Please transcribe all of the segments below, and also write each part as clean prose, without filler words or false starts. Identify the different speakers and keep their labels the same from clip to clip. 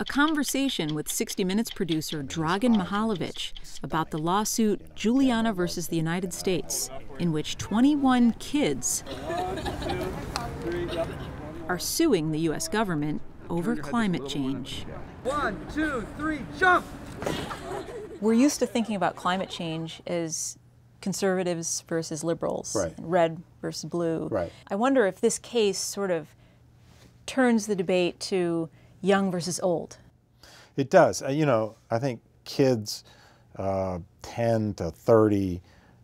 Speaker 1: A conversation with 60 Minutes producer Dragan Mihalovic about the lawsuit Juliana versus the United States, in which 21 kids are suing the U.S. government over climate change.
Speaker 2: 1, 2, 3, jump!
Speaker 1: We're used to thinking about climate change as conservatives versus liberals,
Speaker 3: right,
Speaker 1: and red versus blue.
Speaker 3: Right.
Speaker 1: I wonder if this case sort of turns the debate to young versus old.
Speaker 3: It does. You know, I think kids 10 to 30,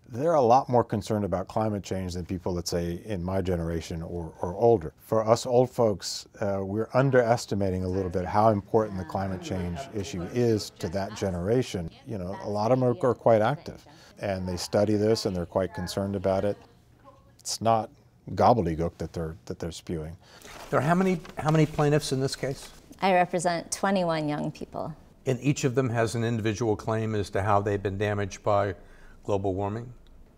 Speaker 3: they're a lot more concerned about climate change than people, let's say, in my generation or older. For us old folks, we're underestimating a little bit how important the climate change issue is to that generation. You know, a lot of them are quite active, and they study this and they're quite concerned about it. It's not gobbledygook that they're spewing.
Speaker 4: There are how many plaintiffs in this case?
Speaker 5: I represent 21 young people.
Speaker 4: And each of them has an individual claim as to how they've been damaged by global warming?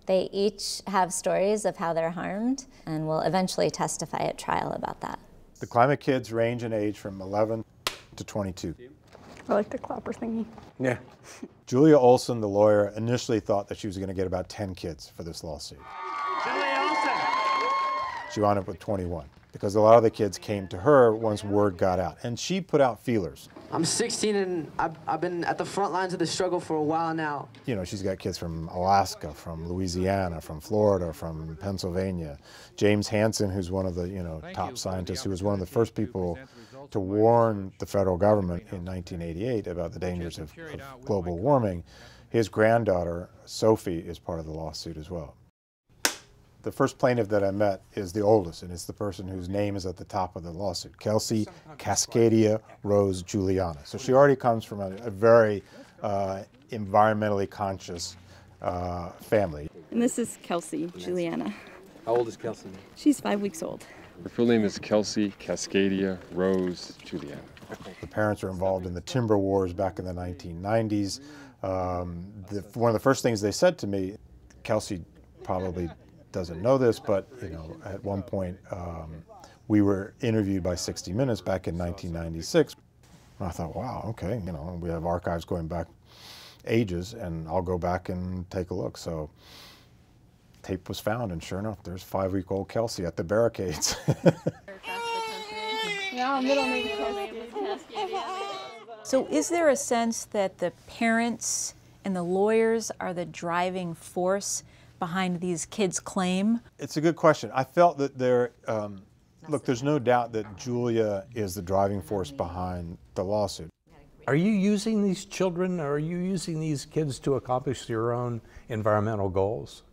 Speaker 5: They each have stories of how they're harmed and will eventually testify at trial about that.
Speaker 3: The climate kids range in age from 11 to 22.
Speaker 6: I like the clapper thingy.
Speaker 3: Yeah. Julia Olson, the lawyer, initially thought that she was going to get about 10 kids for this lawsuit. She wound up with 21 because a lot of the kids came to her once word got out, and she put out feelers.
Speaker 7: I'm 16 and I've been at the front lines of the struggle for a while now.
Speaker 3: You know, she's got kids from Alaska, from Louisiana, from Florida, from Pennsylvania. James Hansen, who's one of the top scientists, who was one of the first people to warn the federal government in 1988 about the dangers of global warming. His granddaughter, Sophie, is part of the lawsuit as well. The first plaintiff that I met is the oldest, and it's the person whose name is at the top of the lawsuit, Kelsey Cascadia Rose Juliana. So she already comes from a very environmentally conscious family.
Speaker 6: And this is Kelsey Juliana.
Speaker 2: How old is Kelsey?
Speaker 6: She's 5 weeks old.
Speaker 8: Her full name is Kelsey Cascadia Rose Juliana.
Speaker 3: The parents were involved in the timber wars back in the 1990s. One of the first things they said to me, Kelsey probably doesn't know this, but at one point we were interviewed by 60 Minutes back in 1996. And I thought, wow, okay, we have archives going back ages, and I'll go back and take a look. So tape was found, and sure enough, there's 5-week-old Kelsey at the barricades.
Speaker 1: So is there a sense that the parents and the lawyers are the driving force behind these kids' claim?
Speaker 3: It's a good question. I felt that look, there's no doubt that Julia is the driving force behind the lawsuit.
Speaker 4: Are you using these children, or are you using these kids to accomplish your own environmental goals?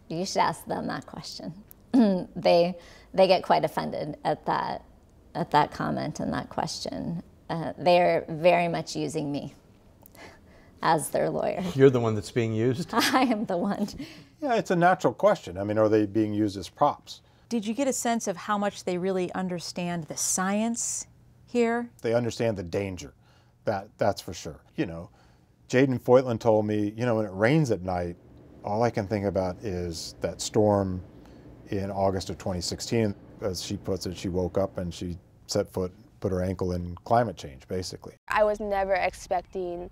Speaker 5: You should ask them that question. They get quite offended at that comment and that question. They're very much using me as their lawyer.
Speaker 4: You're the one that's being used?
Speaker 5: I am the one.
Speaker 3: Yeah, it's a natural question. I mean, are they being used as props?
Speaker 1: Did you get a sense of how much they really understand the science here?
Speaker 3: They understand the danger. That's for sure. Jaden Foytland told me, when it rains at night, all I can think about is that storm in August of 2016. As she puts it, she woke up and she put her ankle in climate change, basically.
Speaker 9: I was never expecting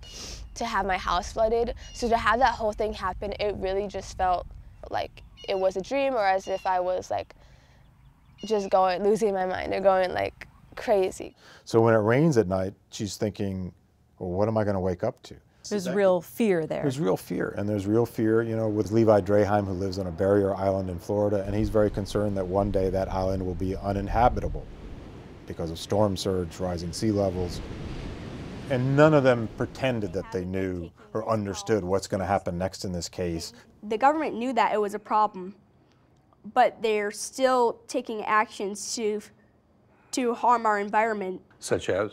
Speaker 9: to have my house flooded, so to have that whole thing happen, it really just felt like it was a dream, or as if I was just losing my mind or going crazy.
Speaker 3: So when it rains at night, she's thinking, well, what am I going to wake up to?
Speaker 1: There's real fear there.
Speaker 3: There's real fear, and there's real fear, with Levi Draheim, who lives on a barrier island in Florida, and he's very concerned that one day that island will be uninhabitable because of storm surge, rising sea levels. And none of them pretended that they knew or understood what's going to happen next in this case.
Speaker 6: The government knew that it was a problem, but they're still taking actions to harm our environment.
Speaker 4: Such as?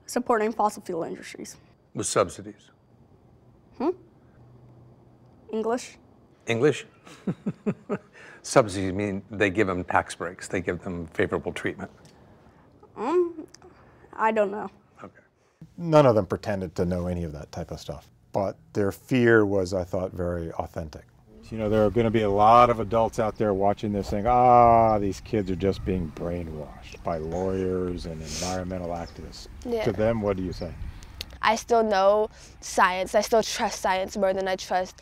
Speaker 6: Supporting fossil fuel industries.
Speaker 4: With subsidies?
Speaker 6: English?
Speaker 4: English? Subsidies mean they give them tax breaks. They give them favorable treatment.
Speaker 6: I don't know.
Speaker 4: Okay.
Speaker 3: None of them pretended to know any of that type of stuff. But their fear was, I thought, very authentic. You know, there are going to be a lot of adults out there watching this saying, ah, these kids are just being brainwashed by lawyers and environmental activists.
Speaker 9: Yeah.
Speaker 3: To them, what do you say?
Speaker 9: I still know science. I still trust science more than I trust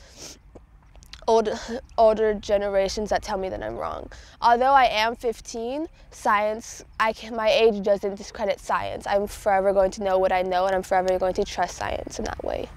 Speaker 9: older generations that tell me that I'm wrong. Although I am 15, my age doesn't discredit science. I'm forever going to know what I know, and I'm forever going to trust science in that way.